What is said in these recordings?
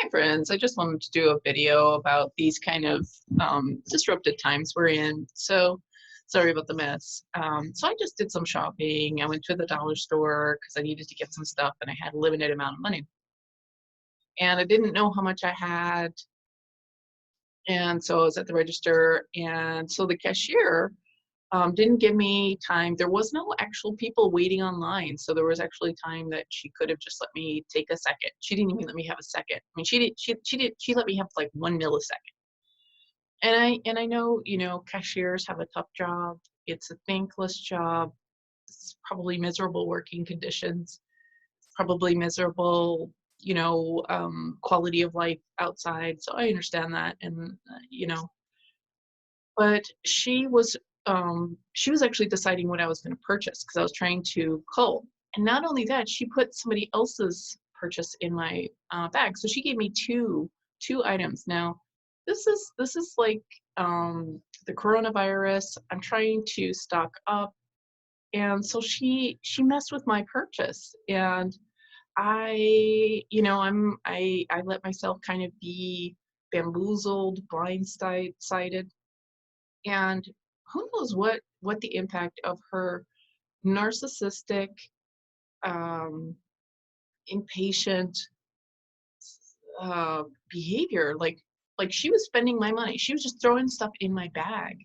Hi, friends. I just wanted to do a video about these kind of disrupted times we're in. So, sorry about the mess. So I just did some shopping. I went to the dollar store because I needed to get some stuff and I had a limited amount of money. And I didn't know how much I had. And so I was at the register. And so the cashier didn't give me time. There was no actual people waiting online. So there was actually time that she could have just let me take a second. She didn't even let me have a second. I mean, she let me have like 1 millisecond. And I know, cashiers have a tough job. It's a thankless job. It's probably miserable working conditions, probably miserable, quality of life outside. So I understand that. And, but she was actually deciding what I was going to purchase because I was trying to cull. And not only that, she put somebody else's purchase in my bag. So she gave me two items. Now, this is like the coronavirus. I'm trying to stock up, and so she messed with my purchase, and I let myself kind of be bamboozled, blindsided, and who knows what the impact of her narcissistic, um, impatient behavior. Like she was spending my money. She was just throwing stuff in my bag,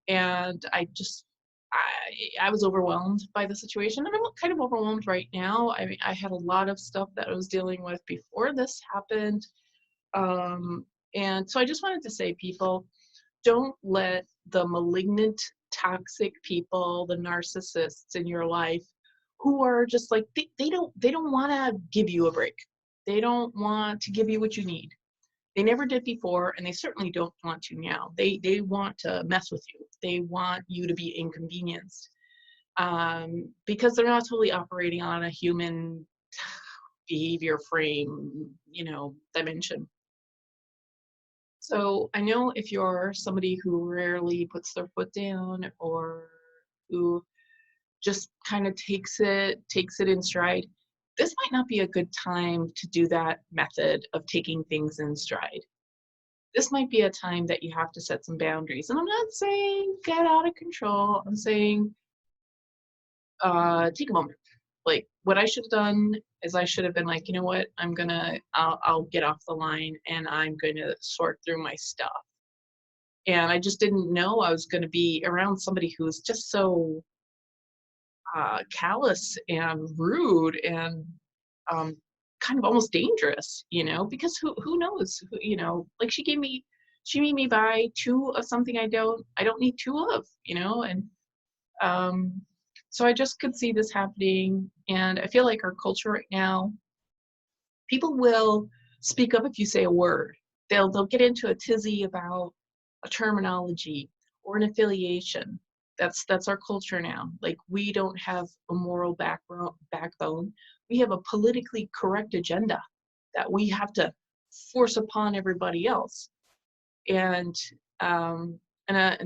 and I was overwhelmed by the situation, and I'm kind of overwhelmed right now. I mean, I had a lot of stuff that I was dealing with before this happened, um, and so I just wanted to say, people, don't let the malignant, toxic people, the narcissists in your life, who are just like they don't want to give you a break. They don't want to give you what you need. They never did before, and they certainly don't want to now. They want to mess with you. They want you to be inconvenienced, because they're not totally operating on a human behavior frame, dimension. So I know if you're somebody who rarely puts their foot down, or who just kind of takes it in stride, this might not be a good time to do that method of taking things in stride. This might be a time that you have to set some boundaries. And I'm not saying get out of control. I'm saying take a moment. Like, what I should have done is I should have been like, you know what, I'll get off the line and I'm gonna sort through my stuff. And I just didn't know I was gonna be around somebody who was just so callous and rude and um, kind of almost dangerous, because who knows, like she made me buy two of something I don't need two of, and um, so I just could see this happening, and I feel like our culture right now, people will speak up if you say a word. They'll get into a tizzy about a terminology or an affiliation. That's our culture now. Like, we don't have a moral backbone. We have a politically correct agenda that we have to force upon everybody else. And and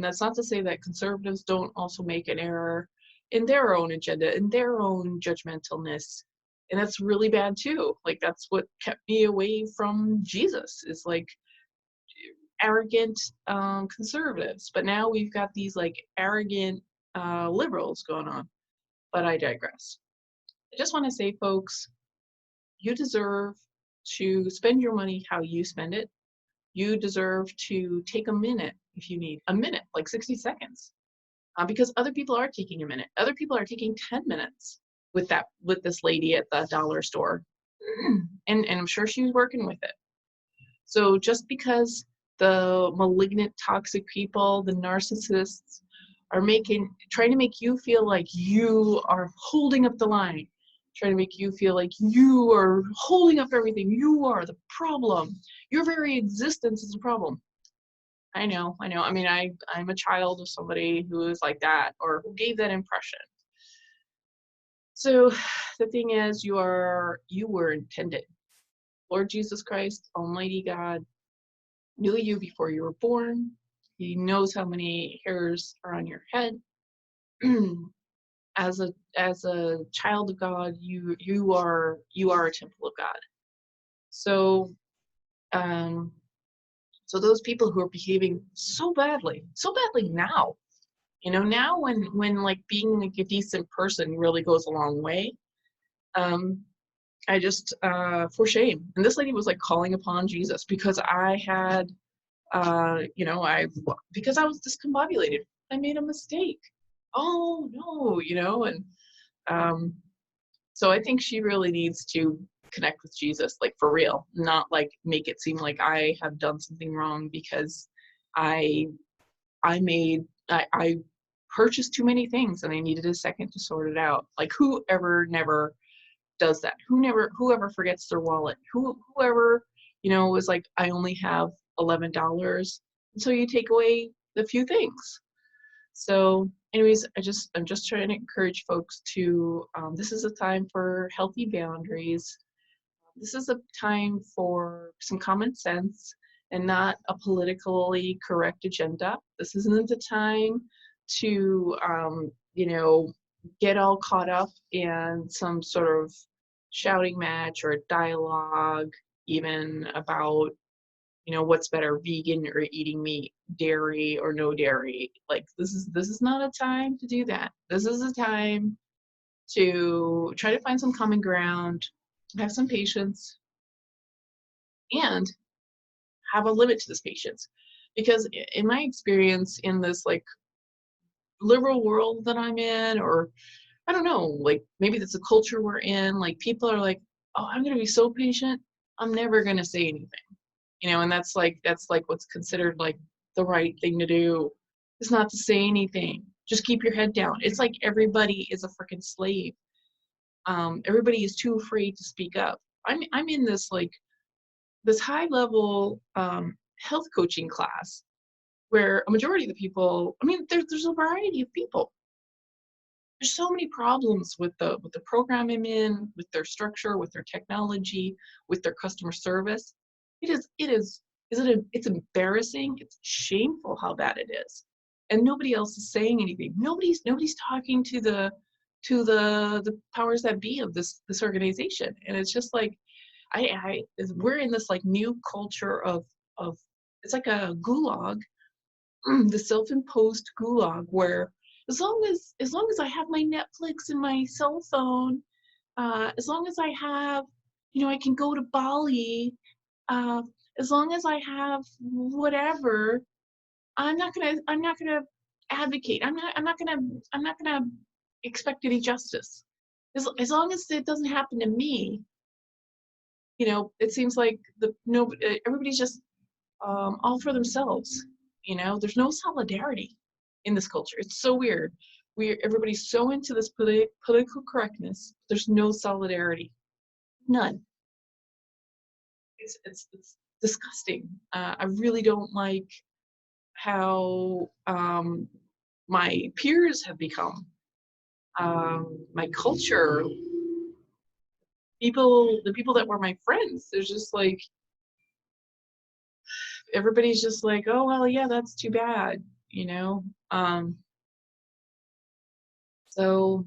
that's not to say that conservatives don't also make an error in their own agenda, in their own judgmentalness, and that's really bad too. Like, that's what kept me away from Jesus, is like arrogant conservatives. But now we've got these like arrogant liberals going on. But I digress. I just want to say, folks, you deserve to spend your money how you spend it. You deserve to take a minute, if you need a minute, like 60 seconds, because other people are taking a minute. Other people are taking 10 minutes with this lady at the dollar store, and I'm sure she's working with it. So just because the malignant, toxic people, the narcissists, are trying to make you feel like you are holding up the line, trying to make you feel like you are holding up everything, you are the problem, your very existence is a problem. I know. I mean, I'm a child of somebody who is like that, or who gave that impression. So the thing is, you were intended. Lord Jesus Christ, Almighty God, knew you before you were born. He knows how many hairs are on your head. As a child of God, you are a temple of God. So Um, so those people who are behaving so badly now, now when like being like a decent person really goes a long way. Um, I just for shame. And this lady was like calling upon Jesus because I had because I was discombobulated. I made a mistake. Oh no, and um so I think she really needs to connect with Jesus, like for real, not like make it seem like I have done something wrong because I I purchased too many things and I needed a second to sort it out. Like whoever never does that? Whoever forgets their wallet? Whoever, was like, I only have $11. And so you take away the few things. So anyways, I'm just trying to encourage folks to this is a time for healthy boundaries. This is a time for some common sense and not a politically correct agenda. This isn't the time to get all caught up in some sort of shouting match or dialogue even about what's better, vegan or eating meat, dairy or no dairy. Like this is not a time to do that. This is a time to try to find some common ground, have some patience, and have a limit to this patience. Because in my experience in this like liberal world that I'm in, or I don't know, like maybe that's a culture we're in, like people are like, oh, I'm gonna be so patient, I'm never gonna say anything. And that's like what's considered like the right thing to do is not to say anything. Just keep your head down. It's like everybody is a freaking slave. Everybody is too afraid to speak up. I'm in this high level health coaching class where a majority of the people, I mean, there's a variety of people. There's so many problems with the program I'm in, with their structure, with their technology, with their customer service. It's embarrassing, it's shameful how bad it is. And nobody else is saying anything. Nobody's talking to the powers that be of this organization. And it's just like we're in this like new culture of it's like a gulag, the self-imposed gulag where as long as I have my Netflix and my cell phone, as long as I have, I can go to Bali, uh, as long as I have whatever, I'm not gonna advocate. I'm not gonna expect any justice. As long as it doesn't happen to me, it seems like everybody's just all for themselves. There's no solidarity in this culture. It's so weird. Everybody's so into this political correctness. There's no solidarity, none. It's disgusting. I really don't like how my peers have become. My culture, the people that were my friends, there's just like everybody's just like, oh well, yeah, that's too bad, you know. So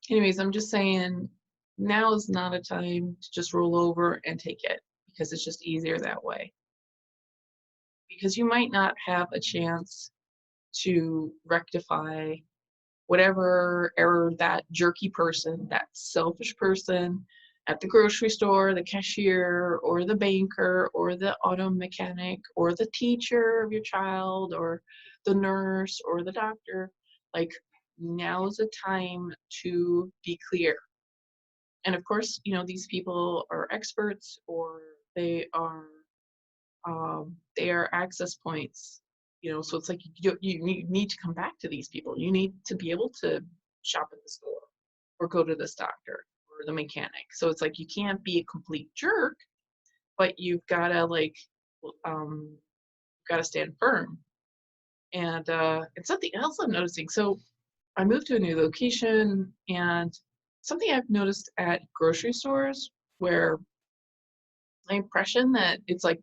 anyways, I'm just saying now is not a time to just roll over and take it because it's just easier that way. Because you might not have a chance to rectify whatever error that jerky person, that selfish person at the grocery store, the cashier, or the banker, or the auto mechanic, or the teacher of your child, or the nurse, or the doctor. Like, now is the time to be clear. And of course, these people are experts or they are access points, so it's like you need to come back to these people. You need to be able to shop at the store or go to this doctor or the mechanic. So it's like you can't be a complete jerk, but you've got to stand firm. And something else I'm noticing. So I moved to a new location, and something I've noticed at grocery stores where my impression that it's like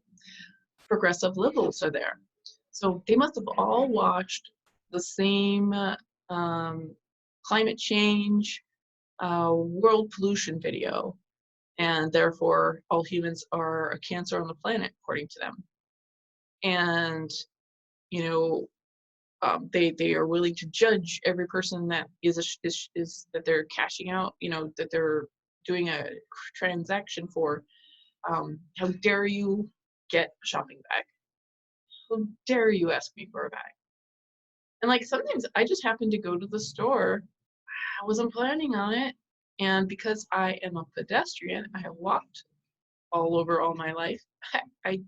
progressive liberals are there. So they must have all watched the same climate change, world pollution video. and therefore all humans are a cancer on the planet, according to them. And you know, they are willing to judge every person that is that they're cashing out, that they're doing a transaction for. How dare you get a shopping bag? How dare you ask me for a bag? And like sometimes I just happen to go to the store. I wasn't planning on it. And because I am a pedestrian, I have walked all over all my life. I,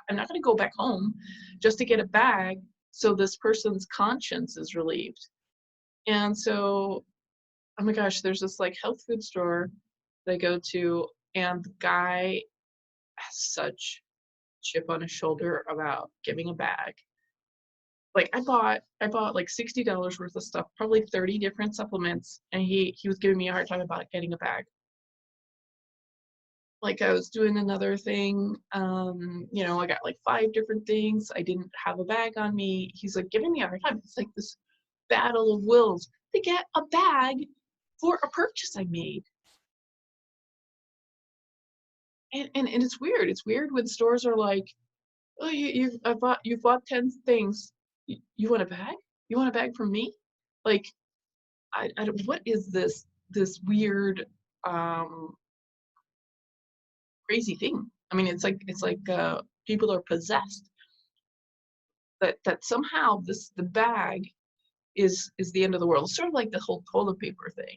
I'm not going to go back home just to get a bag so this person's conscience is relieved. And so, oh my gosh, there's this like health food store that I go to, and the guy has such chip on his shoulder about giving a bag. Like I bought like $60 worth of stuff, probably 30 different supplements, and he was giving me a hard time about getting a bag. Like I was doing another thing, I got like 5 different things. I didn't have a bag on me. He's like giving me a hard time. It's like this battle of wills to get a bag for a purchase I made. And it's weird. It's weird when stores are like, oh, you've bought 10 things. You want a bag? You want a bag from me? Like, I don't, what is this weird crazy thing? I mean, it's like people are possessed. That somehow the bag is the end of the world. It's sort of like the whole toilet paper thing.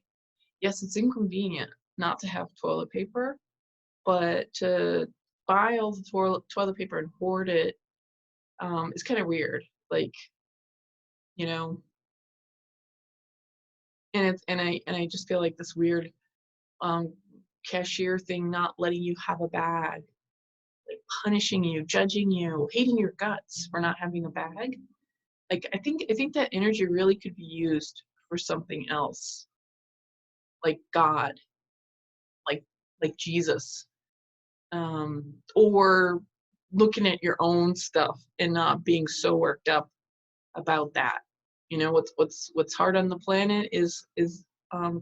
Yes, it's inconvenient not to have toilet paper, but to buy all the toilet paper and hoard it is kind of weird. Like, you know, and I just feel like this weird um, cashier thing not letting you have a bag, like punishing you, judging you, hating your guts for not having a bag. Like I think that energy really could be used for something else, like God, like like Jesus, or looking at your own stuff and not being so worked up about that. What's hard on the planet is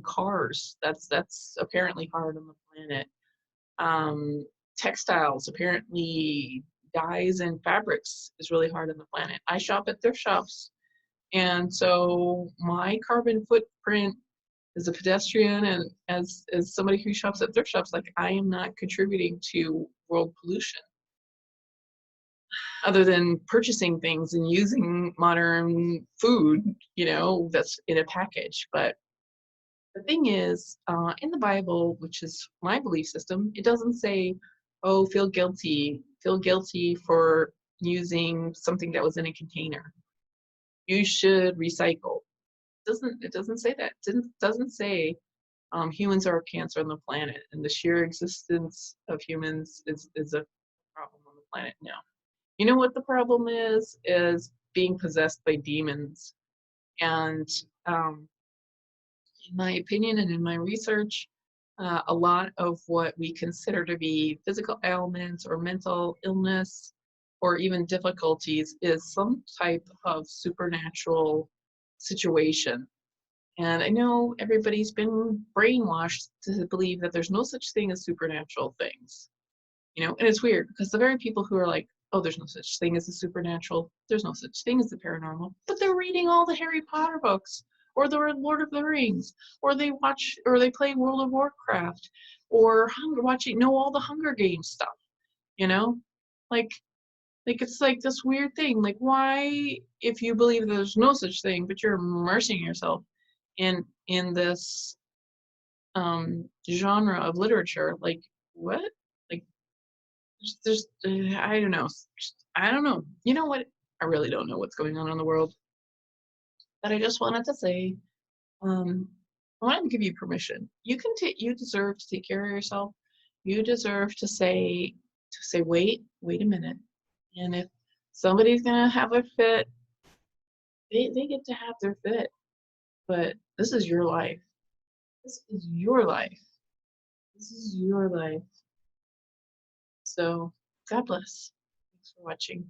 cars. That's apparently hard on the planet. Um, Textiles, apparently dyes and fabrics is really hard on the planet. I shop at thrift shops, and so my carbon footprint as a pedestrian and as somebody who shops at thrift shops, like I am not contributing to world pollution other than purchasing things and using modern food, that's in a package. But the thing is, in the Bible, which is my belief system, it doesn't say, oh, feel guilty for using something that was in a container. You should recycle. It doesn't say that. It doesn't say humans are a cancer on the planet and the sheer existence of humans is a problem on the planet. No. You know what the problem is being possessed by demons. And in my opinion and in my research, a lot of what we consider to be physical ailments or mental illness or even difficulties is some type of supernatural situation. And I know everybody's been brainwashed to believe that there's no such thing as supernatural things. And it's weird because the very people who are like, oh, there's no such thing as the supernatural, there's no such thing as the paranormal, but they're reading all the Harry Potter books or the Lord of the Rings, or they watch or they play World of Warcraft, or know all the Hunger Games stuff, you know? Like it's like this weird thing. Like, why, if you believe there's no such thing, but you're immersing yourself in this genre of literature, like what? Like I don't know. I don't know. You know what? I really don't know what's going on in the world. But I just wanted to say, I wanted to give you permission. You deserve to take care of yourself. You deserve to say, wait a minute. And if somebody's gonna have a fit, they get to have their fit. But this is your life. This is your life. This is your life. So God bless. Thanks for watching.